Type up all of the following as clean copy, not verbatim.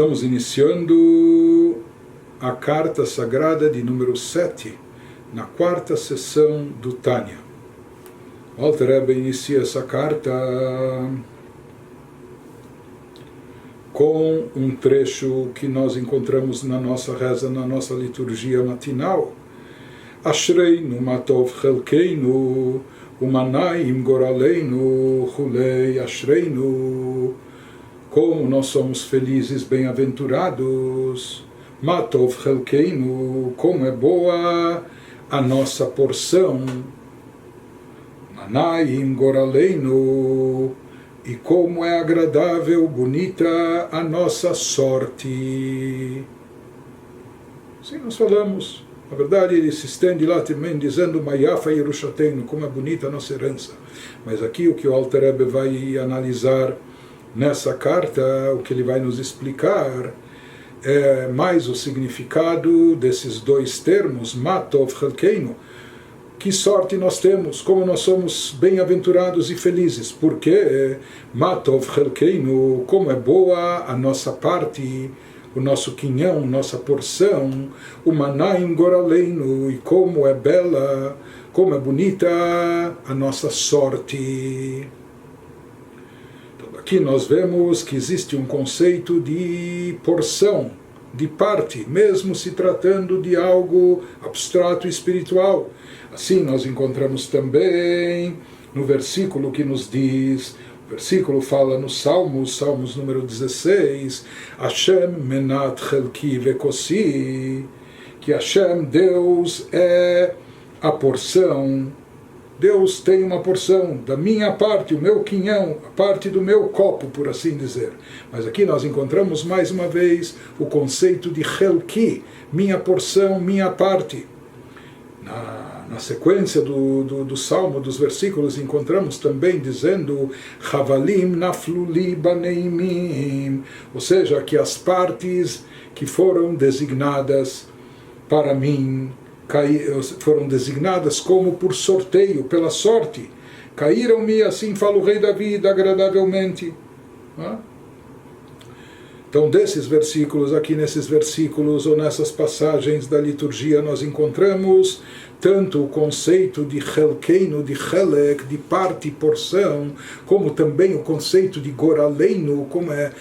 Estamos iniciando a carta sagrada de número 7, na quarta sessão do Tânia. O Alter Rebbe inicia essa carta com um trecho que nós encontramos na nossa reza, na nossa liturgia matinal. Ashreinu matov chelkeinu, umanaim goraleinu, hulei ashreinu. Como nós somos felizes, bem-aventurados. Matov chelkeinu, como é boa a nossa porção. Umanaim goraleinu, e como é agradável, bonita a nossa sorte. Sim, nós falamos. Na verdade, ele se estende lá também dizendo Mayafa Yerushateinu, como é bonita a nossa herança. Mas aqui o que o Alter Rebbe vai analisar nessa carta, o que ele vai nos explicar, é mais o significado desses dois termos, Matov Chelkeinu. Que sorte nós temos, como nós somos bem-aventurados e felizes. Porque Matov Chelkeinu, como é boa a nossa parte, o nosso quinhão, nossa porção, o Manaim Goraleinu, e como é bela, como é bonita a nossa sorte. Então, aqui nós vemos que existe um conceito de porção, de parte, mesmo se tratando de algo abstrato e espiritual. Assim nós encontramos também no versículo que nos diz, o versículo fala no Salmos número 16, Hashem menat chelki vekossi, que Hashem, Deus, é a porção. Deus tem uma porção da minha parte, o meu quinhão, a parte do meu copo, por assim dizer. Mas aqui nós encontramos mais uma vez o conceito de chelki, minha porção, minha parte. Na sequência do Salmo, dos versículos, encontramos também dizendo Chavalim nafluli baneimim, ou seja, que as partes que foram designadas para mim, foram designadas como por sorteio, pela sorte. Caíram-me, assim fala o rei Davi, agradavelmente. Então, desses versículos, aqui nesses versículos, ou nessas passagens da liturgia, nós encontramos tanto o conceito de chelkeinu, de chelek, de parte e porção, como também o conceito de goraleinu, como é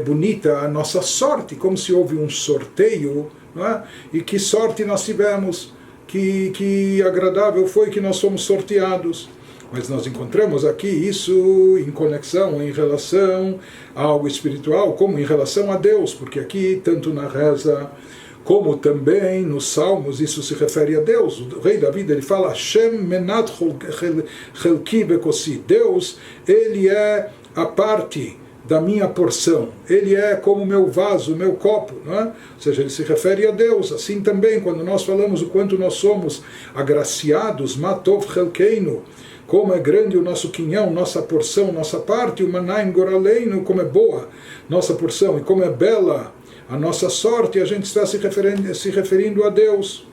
bonita a nossa sorte, como se houve um sorteio, não é? E que sorte nós tivemos, que agradável foi que nós fomos sorteados. Mas nós encontramos aqui isso em conexão, em relação a algo espiritual, como em relação a Deus, porque aqui, tanto na reza, como também nos Salmos, isso se refere a Deus. O rei Davi, ele fala, Hashem menat chelki bekossi. Deus, ele é a parte da minha porção, ele é como o meu vaso, o meu copo, não é? Ou seja, ele se refere a Deus. Assim também, quando nós falamos o quanto nós somos agraciados, matov chelkeinu, como é grande o nosso quinhão, nossa porção, nossa parte, o manaim goraleinu, como é boa nossa porção, e como é bela a nossa sorte, a gente está se referindo a Deus.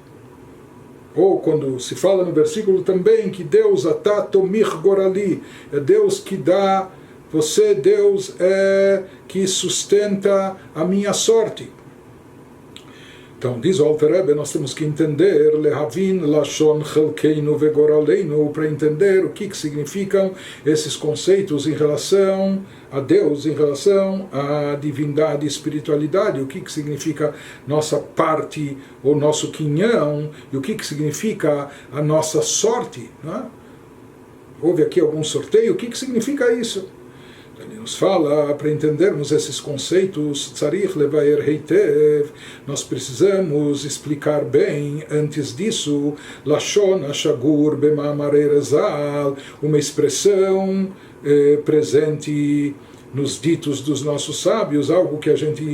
Ou quando se fala no versículo também que Deus atá tomich gorali, é Deus que dá, você, Deus, é que sustenta a minha sorte. Então, diz o Alter Rebbe, nós temos que entender lehavin lashon chelkeinu vegoraleinu, para entender o que significam esses conceitos em relação a Deus, em relação à divindade e espiritualidade, o que significa nossa parte ou nosso quinhão, e o que significa a nossa sorte. Não é? Houve aqui algum sorteio, o que significa isso? Ele nos fala, para entendermos esses conceitos, tzarich levaer heitev, nós precisamos explicar bem, antes disso, lashon hashagur bema'amarei rezal, uma expressão presente nos ditos dos nossos sábios, algo que a gente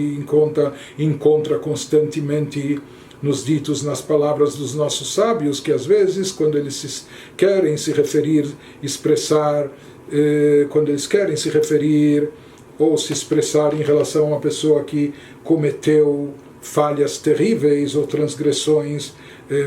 encontra constantemente nos ditos, nas palavras dos nossos sábios, que às vezes, quando eles querem se referir, expressar, quando eles querem se referir ou se expressar em relação a uma pessoa que cometeu falhas terríveis ou transgressões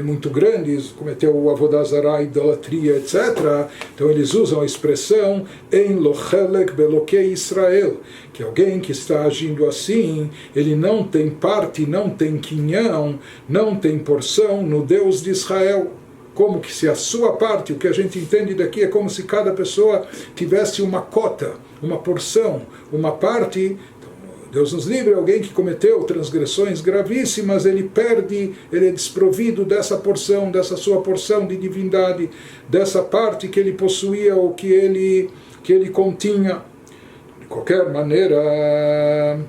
muito grandes, cometeu o Avodah Zarah, idolatria, etc. Então eles usam a expressão Ein lo chelek belokei Israel, que alguém que está agindo assim, ele não tem parte, não tem quinhão, não tem porção no Deus de Israel. Como que se a sua parte, o que a gente entende daqui é como se cada pessoa tivesse uma cota, uma porção, uma parte. Deus nos livre, alguém que cometeu transgressões gravíssimas, ele perde, ele é desprovido dessa porção, dessa sua porção de divindade, dessa parte que ele possuía ou que ele continha. De qualquer maneira,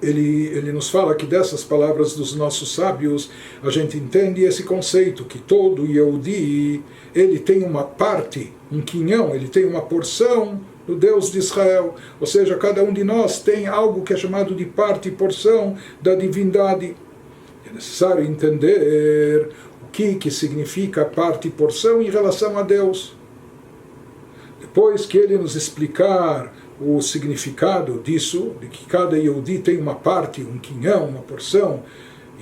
ele nos fala que dessas palavras dos nossos sábios, a gente entende esse conceito, que todo Yehudi, ele tem uma parte, um quinhão, ele tem uma porção do Deus de Israel. Ou seja, cada um de nós tem algo que é chamado de parte e porção da divindade. É necessário entender o que significa parte e porção em relação a Deus. Depois que ele nos explicar o significado disso, de que cada Yehudi tem uma parte, um quinhão, uma porção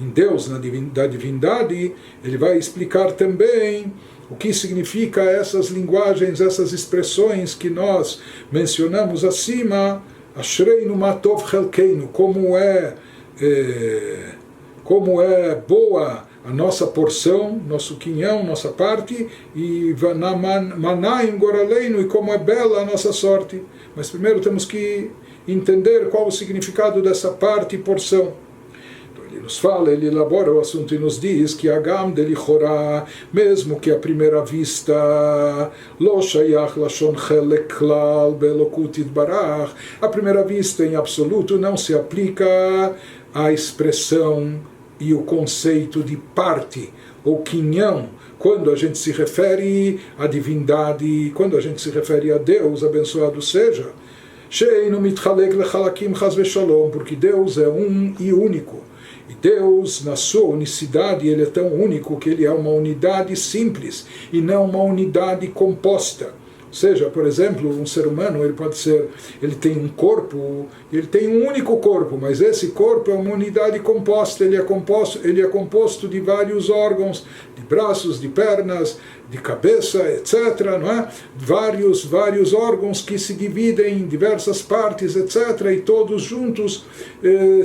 em Deus, da divindade, ele vai explicar também o que significa essas linguagens, essas expressões que nós mencionamos acima, Ashreinu matov chelkeinu, como é boa a nossa porção, nosso quinhão, nossa parte, e manaim goraleinu, e como é bela a nossa sorte. Mas primeiro temos que entender qual o significado dessa parte e porção. Então ele nos fala, ele elabora o assunto e nos diz que Agam delichorá, mesmo que à primeira vista, lo shayach lashon chelek klal beelokut yitbarach, à primeira vista em absoluto não se aplica a expressão e o conceito de parte ou quinhão, quando a gente se refere à divindade, quando a gente se refere a Deus, abençoado seja, she'einu mitchalek lechalakim chas v'shalom, porque Deus é um e único. E Deus, na sua unicidade, ele é tão único que ele é uma unidade simples e não uma unidade composta. Ou seja, por exemplo, um ser humano, ele tem um corpo, ele tem um único corpo, mas esse corpo é uma unidade composta, ele é composto de vários órgãos, de braços, de pernas, de cabeça, etc., não é? Vários órgãos que se dividem em diversas partes, etc., e todos juntos,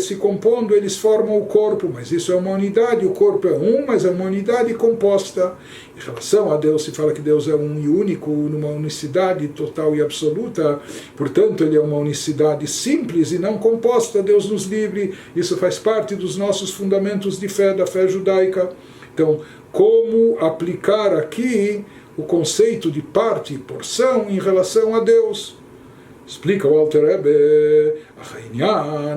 se compondo, eles formam o corpo, mas isso é uma unidade, o corpo é um, mas é uma unidade composta. Em relação a Deus, se fala que Deus é um e único, numa unicidade total e absoluta, portanto, ele é uma unicidade simples e não composta, Deus nos livre, isso faz parte dos nossos fundamentos de fé, da fé judaica. Então, como aplicar aqui o conceito de parte e porção em relação a Deus? Explica o Alter Rebbe,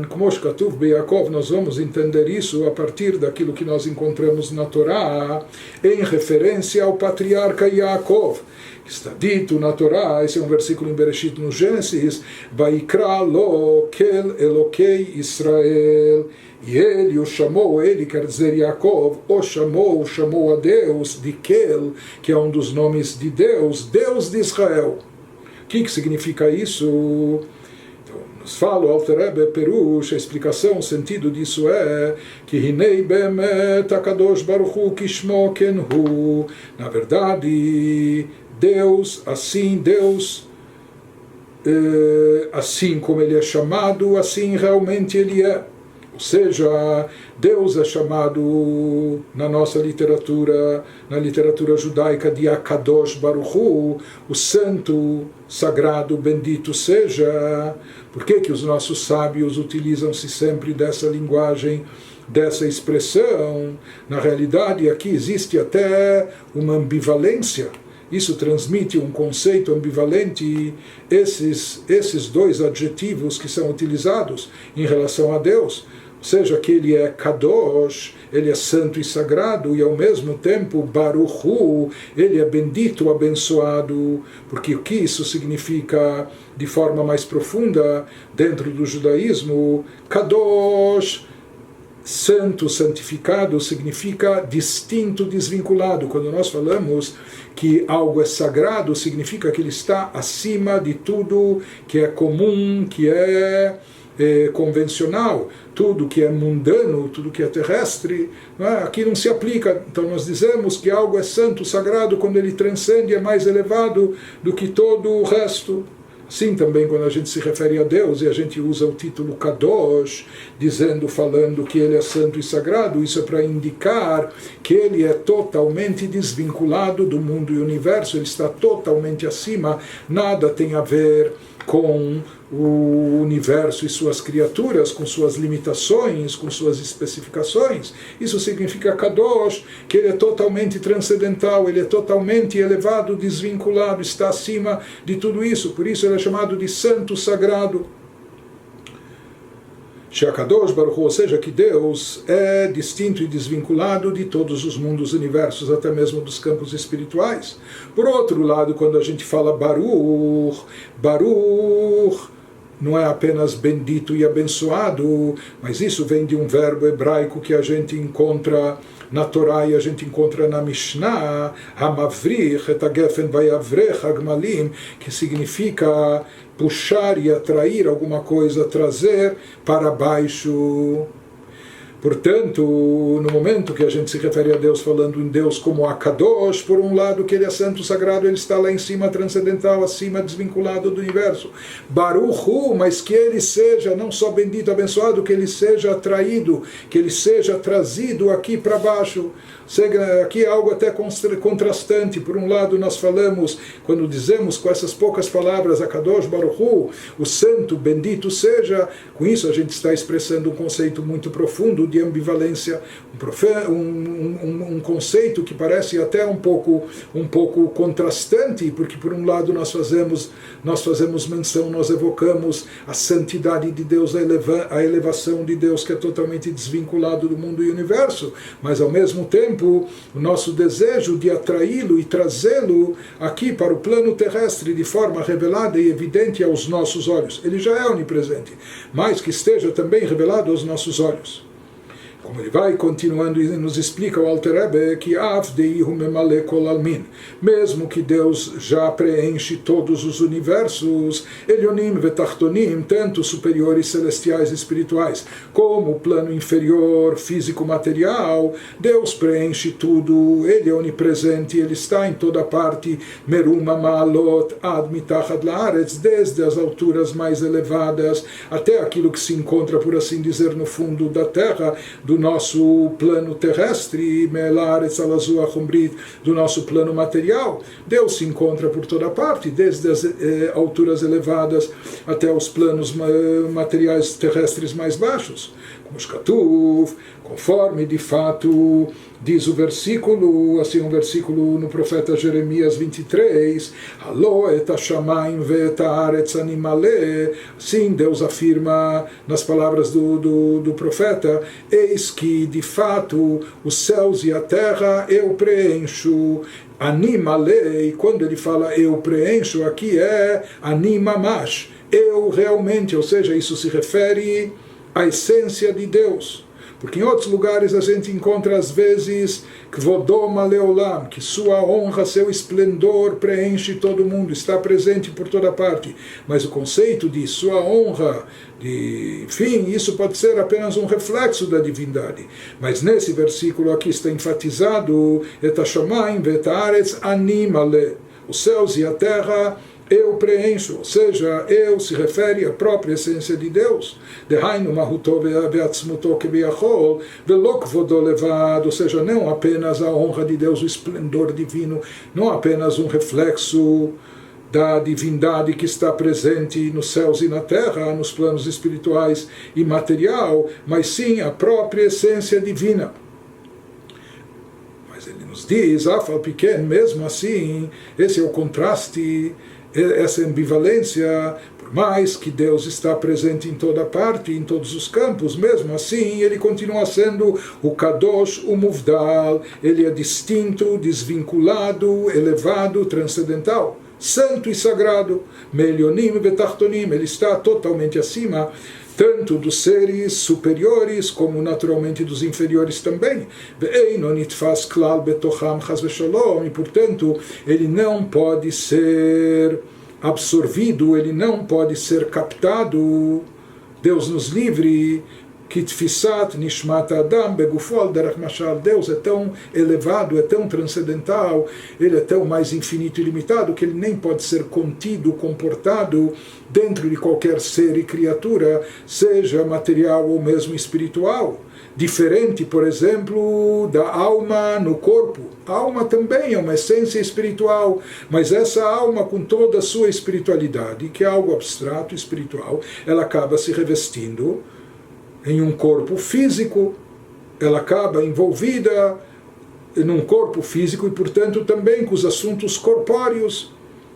como Shkatuv Be'Yakov, nós vamos entender isso a partir daquilo que nós encontramos na Torá, em referência ao patriarca Yaakov, que está dito na Torá, esse é um versículo em Bereshit, no Gênesis, Vaikra lo kel Elokei Israel, e ele o chamou, ele quer dizer Yaakov, chamou a Deus de Kel, que é um dos nomes de Deus, Deus de Israel. O que significa isso? Então, nos fala o Alter Rebbe Perush, a explicação, o sentido disso é que Hinei bemet HaKadosh Baruch Hu kishmo ken hu. Na verdade, Deus, assim como ele é chamado, assim realmente ele é. Ou seja, Deus é chamado na nossa literatura, na literatura judaica, de Akadosh Baruch Hu, o santo, sagrado, bendito seja. Por que os nossos sábios utilizam-se sempre dessa linguagem, dessa expressão? Na realidade, aqui existe até uma ambivalência. Isso transmite um conceito ambivalente. Esses dois adjetivos que são utilizados em relação a Deus, ou seja, que ele é Kadosh, ele é santo e sagrado, e ao mesmo tempo Baruch Hu, ele é bendito, abençoado, porque o que isso significa de forma mais profunda dentro do judaísmo? Kadosh, santo, santificado, significa distinto, desvinculado. Quando nós falamos que algo é sagrado, significa que ele está acima de tudo que é comum, que é convencional, tudo que é mundano, tudo que é terrestre, não é? Aqui não se aplica. Então nós dizemos que algo é santo, sagrado, quando ele transcende, é mais elevado do que todo o resto. Sim, também quando a gente se refere a Deus e a gente usa o título Kadosh, falando que ele é santo e sagrado, isso é para indicar que ele é totalmente desvinculado do mundo e universo, ele está totalmente acima, nada tem a ver com o universo e suas criaturas, com suas limitações, com suas especificações. Isso significa Kadosh, que ele é totalmente transcendental, ele é totalmente elevado, desvinculado, está acima de tudo isso. Por isso ele é chamado de santo sagrado. Shakadosh Baruch Hu, ou seja, que Deus é distinto e desvinculado de todos os mundos, universos, até mesmo dos campos espirituais. Por outro lado, quando a gente fala Baruch, não é apenas bendito e abençoado, mas isso vem de um verbo hebraico que a gente encontra na Torá e a gente encontra na Mishnah, Hamavrich et hagefen vayavrech hagmalim, que significa puxar e atrair alguma coisa, trazer para baixo. Portanto, no momento que a gente se refere a Deus falando em Deus como Akadosh, por um lado que ele é santo, sagrado, ele está lá em cima, transcendental, acima, desvinculado do universo. Baruch Hu, mas que ele seja não só bendito, abençoado, que ele seja atraído, que ele seja trazido aqui para baixo. Aqui é algo até contrastante. Por um lado nós falamos, quando dizemos com essas poucas palavras Akadosh Baruch Hu, o santo, bendito seja, com isso a gente está expressando um conceito muito profundo de ambivalência, um conceito que parece até um pouco contrastante, porque por um lado nós fazemos menção, nós evocamos a santidade de Deus, a elevação de Deus que é totalmente desvinculado do mundo e universo, mas ao mesmo tempo o nosso desejo de atraí-lo e trazê-lo aqui para o plano terrestre de forma revelada e evidente aos nossos olhos. Ele já é onipresente, mas que esteja também revelado aos nossos olhos. Como ele vai continuando e nos explica o Alter Rebbe que mesmo que Deus já preenche todos os universos, Elionim vetachtonim, tanto superiores celestiais e espirituais, como o plano inferior físico material, Deus preenche tudo, ele é onipresente, ele está em toda parte, meruma ma'alot ad mitachad la'aretz, desde as alturas mais elevadas até aquilo que se encontra, por assim dizer, no fundo da terra, do nosso plano terrestre, do nosso plano material. Deus se encontra por toda parte, desde as alturas elevadas até os planos materiais terrestres mais baixos. Como Shkatuv, conforme de fato diz o versículo, assim um versículo no profeta Jeremias 23, Halo et hashamayim ve'et haaretz ani maleh, sim, Deus afirma nas palavras do profeta, eis que de fato os céus e a terra eu preencho, ani maleh, e quando ele fala eu preencho, aqui é ani mamash, eu realmente, ou seja, isso se refere à essência de Deus. Porque em outros lugares a gente encontra às vezes Kvodom Aleolam, que sua honra, seu esplendor preenche todo mundo, está presente por toda parte. Mas o conceito de sua honra, enfim, isso pode ser apenas um reflexo da divindade. Mas nesse versículo aqui está enfatizado Et hashamayim ve'et haaretz ani maleh, os céus e a terra eu preencho, ou seja, eu se refere à própria essência de Deus. Dehainu mahuto ve'atzmuto kebiachol ve'lo kvodo levad, ou seja, não apenas a honra de Deus, o esplendor divino, não apenas um reflexo da divindade que está presente nos céus e na terra, nos planos espirituais e material, mas sim a própria essência divina. Mas ele nos diz, Afal pequeno, mesmo assim, esse é o contraste, essa ambivalência, por mais que Deus está presente em toda parte, em todos os campos, mesmo assim ele continua sendo o Kadosh, o Muvdal, ele é distinto, desvinculado, elevado, transcendental, santo e sagrado, Melionim e Betachtonim, ele está totalmente acima, tanto dos seres superiores como naturalmente dos inferiores também. E portanto ele não pode ser absorvido, ele não pode ser captado Deus nos livre, Kitfisat Nishmat Adam Begufol Derech Mashal. Deus é tão elevado, é tão transcendental, ele é tão mais infinito e limitado que ele nem pode ser contido, comportado dentro de qualquer ser e criatura, seja material ou mesmo espiritual. Diferente, por exemplo, da alma no corpo. A alma também é uma essência espiritual, mas essa alma, com toda a sua espiritualidade, que é algo abstrato, espiritual, ela acaba se revestindo em um corpo físico, ela acaba envolvida num corpo físico e, portanto, também com os assuntos corpóreos,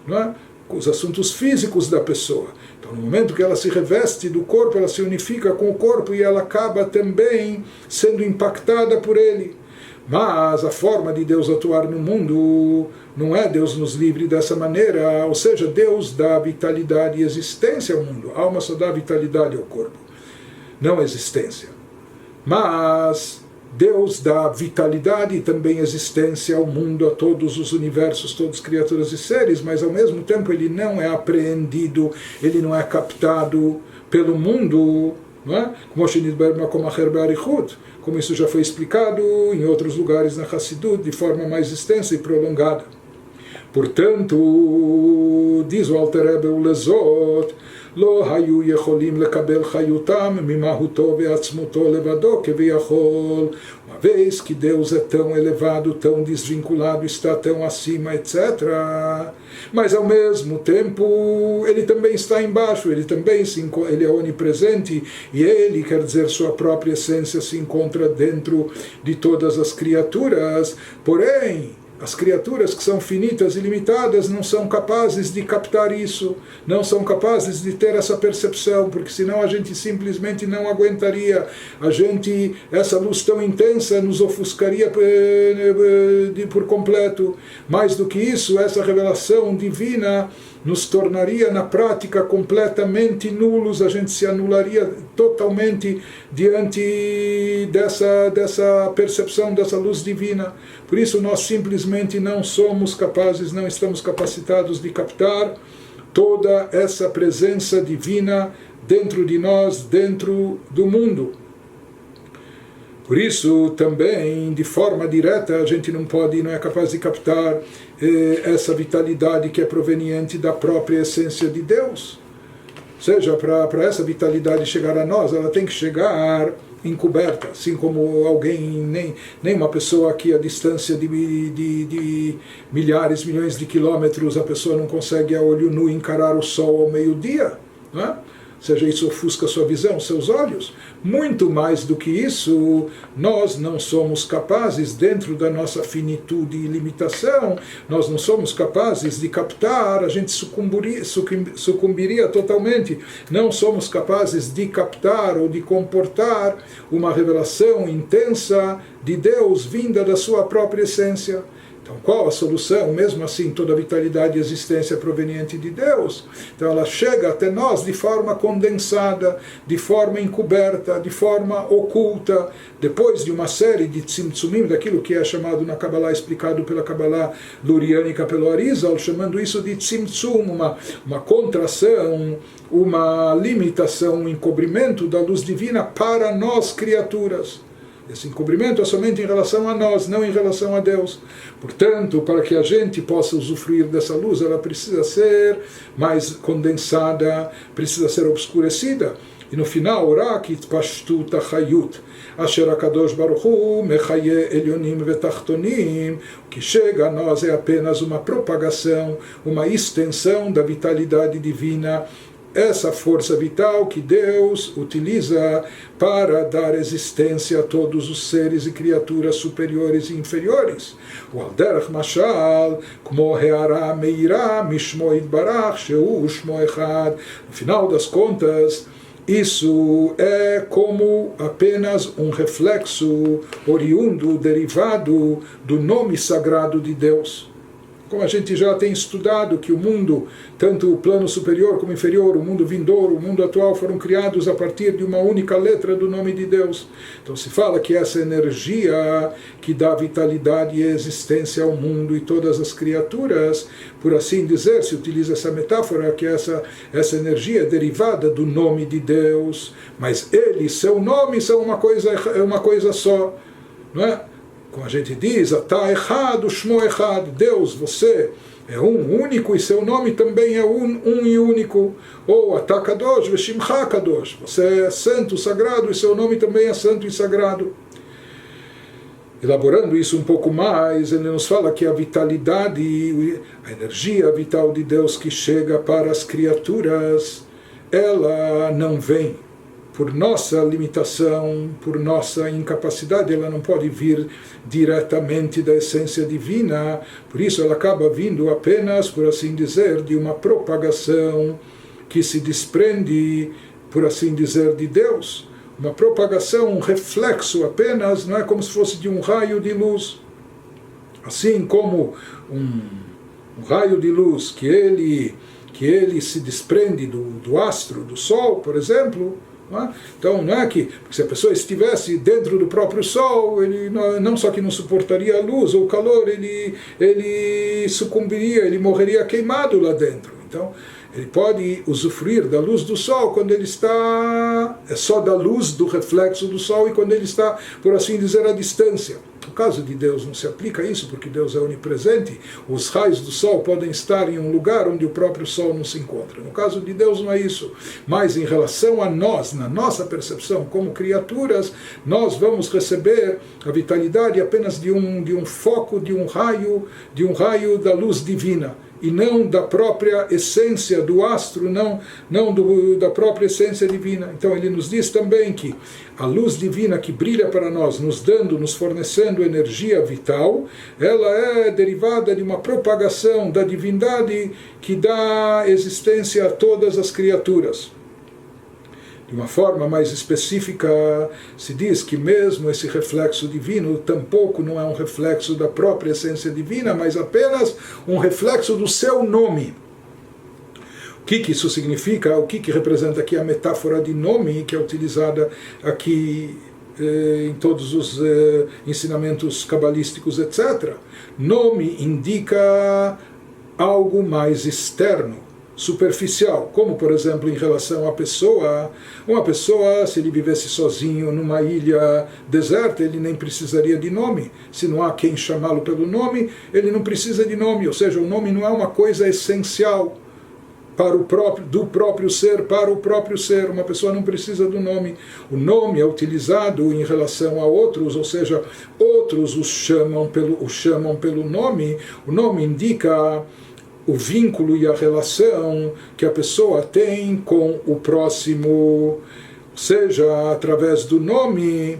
não é? Com os assuntos físicos da pessoa. Então, no momento que ela se reveste do corpo, ela se unifica com o corpo e ela acaba também sendo impactada por ele. Mas a forma de Deus atuar no mundo não é Deus nos livre dessa maneira, ou seja, Deus dá vitalidade e existência ao mundo. A alma só dá vitalidade ao corpo, não existência. Mas Deus dá vitalidade e também existência ao mundo, a todos os universos, todas as criaturas e seres, mas ao mesmo tempo ele não é apreendido, ele não é captado pelo mundo, não é? Como isso já foi explicado em outros lugares na Hassidut de forma mais extensa e prolongada. Portanto, diz o Alter Rebbe Ulezot, לא היו יכולים לקבל חיותם ממהותו ועצמותו לבדו כביכול, uma vez que Deus é tão elevado, tão desvinculado, está tão acima, etc. Mas ao mesmo tempo ele também está embaixo, ele é onipresente e ele, quer dizer, sua própria essência se encontra dentro de todas as criaturas. Porém, as criaturas que são finitas e limitadas não são capazes de captar isso, não são capazes de ter essa percepção, porque senão a gente simplesmente não aguentaria. Essa luz tão intensa nos ofuscaria por completo. Mais do que isso, essa revelação divina nos tornaria na prática completamente nulos, a gente se anularia totalmente diante dessa percepção, dessa luz divina. Por isso nós simplesmente não somos capazes, não estamos capacitados de captar toda essa presença divina dentro de nós, dentro do mundo. Por isso, também, de forma direta, a gente não é capaz de captar essa vitalidade que é proveniente da própria essência de Deus. Ou seja, para essa vitalidade chegar a nós, ela tem que chegar encoberta, assim como nem uma pessoa aqui a distância de milhares, milhões de quilômetros, a pessoa não consegue a olho nu encarar o sol ao meio-dia, não é? Ou seja, isso ofusca sua visão, seus olhos. Muito mais do que isso, nós não somos capazes, dentro da nossa finitude e limitação, nós não somos capazes de captar, a gente sucumbiria totalmente. Não somos capazes de captar ou de comportar uma revelação intensa de Deus vinda da sua própria essência. Então, qual a solução? Mesmo assim, toda a vitalidade e existência é proveniente de Deus. Então, ela chega até nós de forma condensada, de forma encoberta, de forma oculta, depois de uma série de tzimtzumim, daquilo que é chamado na Kabbalah, explicado pela Kabbalah luriânica pelo Arizal, chamando isso de tzimtzum, uma contração, uma limitação, um encobrimento da luz divina para nós, criaturas. Esse encobrimento é somente em relação a nós, não em relação a Deus. Portanto, para que a gente possa usufruir dessa luz, ela precisa ser mais condensada, precisa ser obscurecida. E no final, Orakit Pashtut Achayut, Asher HaKadosh Baruch Hu, Mechaye Elyonim Vetachtonim, o que chega a nós é apenas uma propagação, uma extensão da vitalidade divina, essa força vital que Deus utiliza para dar existência a todos os seres e criaturas superiores e inferiores. O Alderach Mashal, como Heara Meira, Mishmo Idbarach, Sheu Shmo Echad. No final das contas, isso é como apenas um reflexo oriundo, derivado do nome sagrado de Deus. como a gente já tem estudado, que o mundo, tanto o plano superior como inferior, o mundo vindouro, o mundo atual, foram criados a partir de uma única letra do nome de Deus. Então se fala que essa energia que dá vitalidade e existência ao mundo e todas as criaturas, por assim dizer, se utiliza essa metáfora, que essa energia é derivada do nome de Deus, mas ele, seu nome, são uma coisa só, não é? Como a gente diz, Atá Echad, Shmo Echad, Deus, você é um único e seu nome também é um e único. Ou Atá Kadosh, Veshimcha Kadosh, você é santo, sagrado e seu nome também é santo e sagrado. Elaborando isso um pouco mais, ele nos fala que a vitalidade, a energia vital de Deus que chega para as criaturas, ela não vem por nossa limitação, por nossa incapacidade, ela não pode vir diretamente da essência divina, por isso ela acaba vindo apenas, por assim dizer, de uma propagação que se desprende, por assim dizer, de Deus. Uma propagação, um reflexo apenas, não é como se fosse de um raio de luz. Assim como um raio de luz que ele se desprende do astro, do Sol, por exemplo. Não é? Então não é que se a pessoa estivesse dentro do próprio Sol, ele não só que não suportaria a luz ou o calor, ele sucumbiria, ele morreria queimado lá dentro. Então ele pode usufruir da luz do Sol quando ele está, é só da luz do reflexo do Sol, e quando ele está, por assim dizer, à distância. No caso de Deus não se aplica isso, porque Deus é onipresente, os raios do Sol podem estar em um lugar onde o próprio Sol não se encontra. No caso de Deus não é isso, mas em relação a nós, na nossa percepção como criaturas, nós vamos receber a vitalidade apenas de um foco, de um raio da luz divina, e não da própria essência do astro, não da própria essência divina. Então ele nos diz também que a luz divina que brilha para nós, nos fornecendo energia vital, ela é derivada de uma propagação da divindade que dá existência a todas as criaturas. De uma forma mais específica, se diz que mesmo esse reflexo divino tampouco não é um reflexo da própria essência divina, mas apenas um reflexo do seu nome. O que isso significa? O que representa aqui a metáfora de nome, que é utilizada aqui em todos os ensinamentos cabalísticos, etc. Nome indica algo mais externo, superficial, como por exemplo em relação à pessoa. Uma pessoa, se ele vivesse sozinho numa ilha deserta, ele nem precisaria de nome. Se não há quem chamá-lo pelo nome, ele não precisa de nome, ou seja, o nome não é uma coisa essencial para do próprio ser, para o próprio ser. Uma pessoa não precisa do nome. O nome é utilizado em relação a outros, ou seja, outros o chamam pelo nome. O nome indica o vínculo e a relação que a pessoa tem com o próximo, seja através do nome,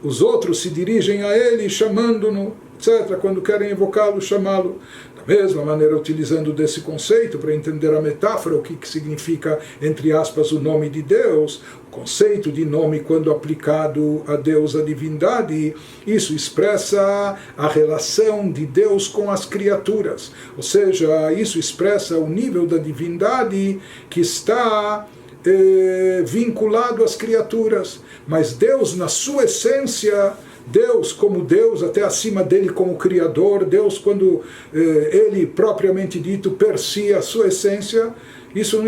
os outros se dirigem a ele chamando-no, etc., quando querem evocá-lo, chamá-lo. Da mesma maneira, utilizando desse conceito para entender a metáfora, o que significa, entre aspas, o nome de Deus, o conceito de nome quando aplicado a Deus, a divindade, isso expressa a relação de Deus com as criaturas, ou seja, isso expressa o nível da divindade que está vinculado às criaturas, mas Deus na sua essência, Deus como Deus, até acima dele como Criador, Deus quando ele propriamente dito per si, a sua essência, isso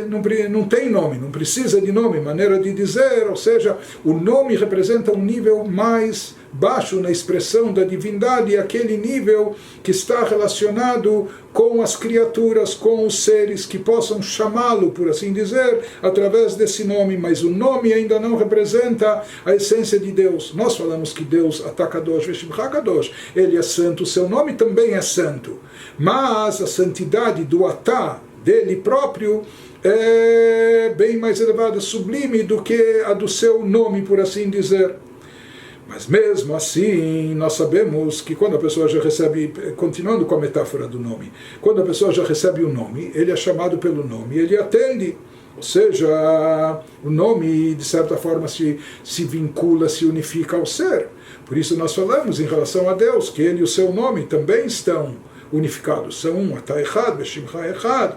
não tem nome, não precisa de nome, maneira de dizer, ou seja, o nome representa um nível mais baixo na expressão da divindade, aquele nível que está relacionado com as criaturas, com os seres que possam chamá-lo, por assim dizer, através desse nome, mas o nome ainda não representa a essência de Deus. Nós falamos que Deus, Atá Kadosh, Veshimcha Kadosh, ele é santo, seu nome também é santo, mas a santidade do Atá, dele próprio, é bem mais elevada, sublime do que a do seu nome, por assim dizer. Mas mesmo assim, nós sabemos que quando a pessoa já recebe, continuando com a metáfora do nome, quando a pessoa já recebe o nome, ele é chamado pelo nome, ele atende. Ou seja, o nome, de certa forma, se vincula, se unifica ao ser. Por isso nós falamos em relação a Deus, que ele e o seu nome também estão unificados, são um, Ata Echad, Veshimcha Echad.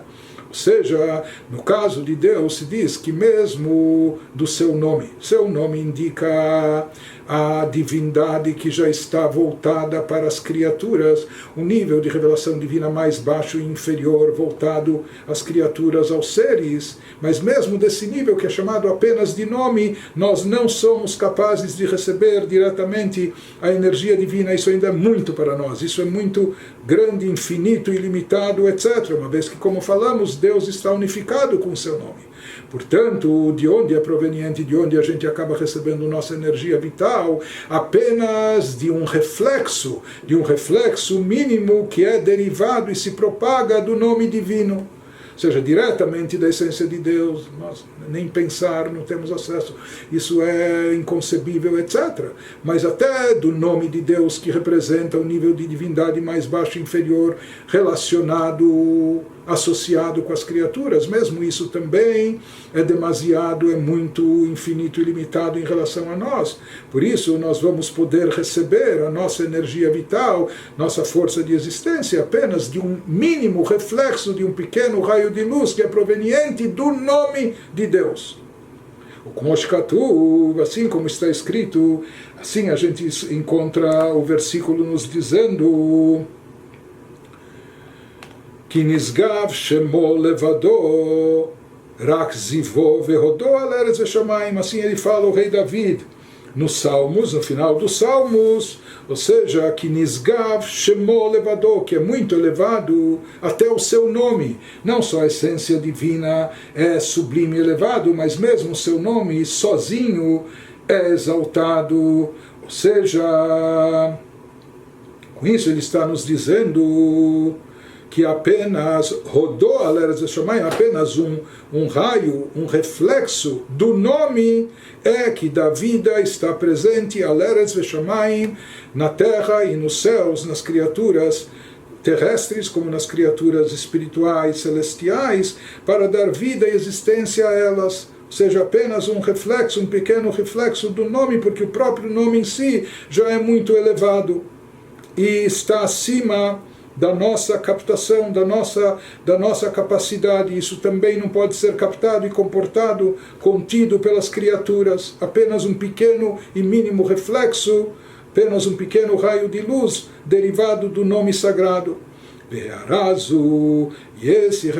Ou seja, no caso de Deus se diz que mesmo do seu nome indica a divindade que já está voltada para as criaturas, um nível de revelação divina mais baixo e inferior, voltado às criaturas, aos seres, mas mesmo desse nível que é chamado apenas de nome, nós não somos capazes de receber diretamente a energia divina. Isso ainda é muito para nós, isso é muito grande, infinito, ilimitado, etc. Uma vez que, como falamos, Deus está unificado com o seu nome. Portanto, de onde é proveniente, de onde a gente acaba recebendo nossa energia vital? Apenas de um reflexo mínimo que é derivado e se propaga do nome divino. Ou seja, diretamente da essência de Deus, nós nem pensar, não temos acesso, isso é inconcebível, etc. Mas até do nome de Deus, que representa o nível de divindade mais baixo e inferior, relacionado, associado com as criaturas, mesmo isso também é demasiado, é muito infinito e limitado em relação a nós. Por isso nós vamos poder receber a nossa energia vital, nossa força de existência, apenas de um mínimo reflexo, de um pequeno raio de luz que é proveniente do nome de Deus. Assim como está escrito, assim a gente encontra o versículo nos dizendo que Nisgav Shemo Levado Rak Zivo Vehodó Al Eretz Veshamayim. Assim ele fala, o rei David, nos Salmos, no final dos Salmos, ou seja, que Nisgav Shemo Levado, que é muito elevado até o seu nome. Não só a essência divina é sublime e elevado, mas mesmo o seu nome sozinho é exaltado. Ou seja, com isso ele está nos dizendo que apenas rodou a Eretz Veshamayim, apenas um raio, um reflexo do nome é que da vida está presente a Eretz Veshamayim, na terra e nos céus, nas criaturas terrestres como nas criaturas espirituais, celestiais, para dar vida e existência a elas. Ou seja, apenas um reflexo, um pequeno reflexo do nome, porque o próprio nome em si já é muito elevado e está acima da nossa captação, da nossa capacidade. Isso também não pode ser captado e comportado, contido pelas criaturas. Apenas um pequeno e mínimo reflexo, apenas um pequeno raio de luz derivado do nome sagrado. E esse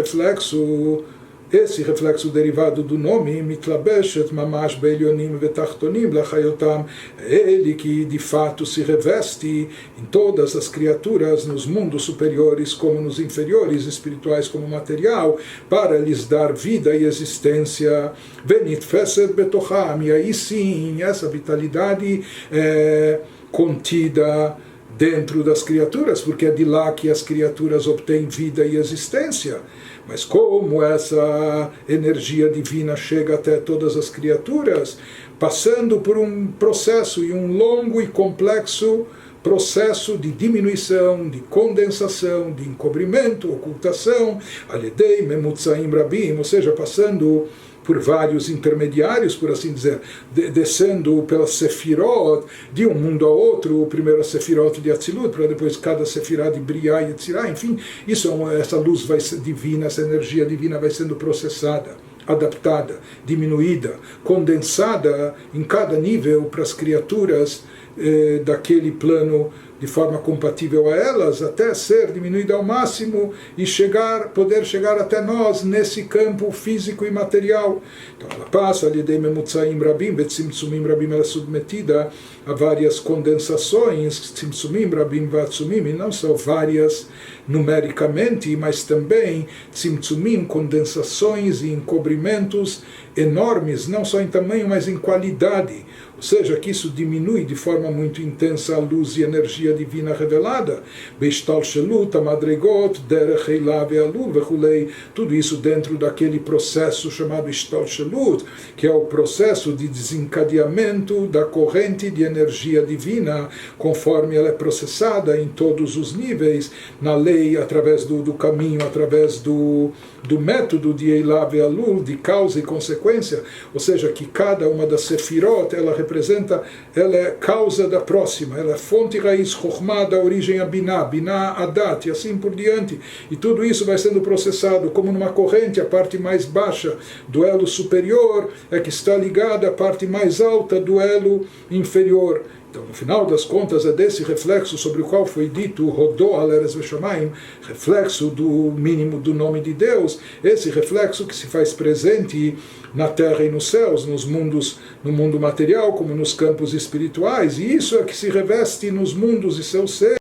reflexo derivado do nome, mitlabeshet mamash beilionim vetachtonim lachayotam, ele que de fato se reveste em todas as criaturas, nos mundos superiores como nos inferiores, espirituais como material, para lhes dar vida e existência. Venitfeset betocham, e aí sim, essa vitalidade é contida dentro das criaturas, porque é de lá que as criaturas obtêm vida e existência. Mas como essa energia divina chega até todas as criaturas, passando por um processo, e um longo e complexo processo de diminuição, de condensação, de encobrimento, ocultação, aledei memutzaim rabim, ou seja, passando por vários intermediários, por assim dizer, descendo pelas sefirot, de um mundo a outro, primeiro a sefirot de Atzilut, para depois cada sefirá de Briá e Yetzirá, enfim, essa luz vai ser divina, essa energia divina vai sendo processada, adaptada, diminuída, condensada em cada nível para as criaturas daquele plano de forma compatível a elas, até ser diminuída ao máximo e poder chegar até nós nesse campo físico e material. Então ela passa ali de memutzaim rabim, betzimtzumim rabim, ela é submetida a várias condensações, tzimtzumim rabim vatzumim, e não só várias numericamente, mas também tzimtzumim, condensações e encobrimentos enormes, não só em tamanho, mas em qualidade. Ou seja, que isso diminui de forma muito intensa a luz e energia divina revelada. Beishtalshelut, amadregot, derech eilah ve'alul vechulei. Tudo isso dentro daquele processo chamado Ishtalshelut, que é o processo de desencadeamento da corrente de energia divina, conforme ela é processada em todos os níveis, na lei, através do caminho, através do método de Eilav e Alul, de causa e consequência, ou seja, que cada uma das sefirot, ela representa, ela é causa da próxima, ela é fonte e raiz, Chokhmah da origem a Binah, Binah a Dat, e assim por diante, e tudo isso vai sendo processado como numa corrente, a parte mais baixa do elo superior é que está ligada à parte mais alta do elo inferior. Então, no final das contas, é desse reflexo sobre o qual foi dito Rodó al Eretz Veshamayim, reflexo do mínimo do nome de Deus, esse reflexo que se faz presente na terra e nos céus, nos mundos, no mundo material como nos campos espirituais, e isso é que se reveste nos mundos e seus seres.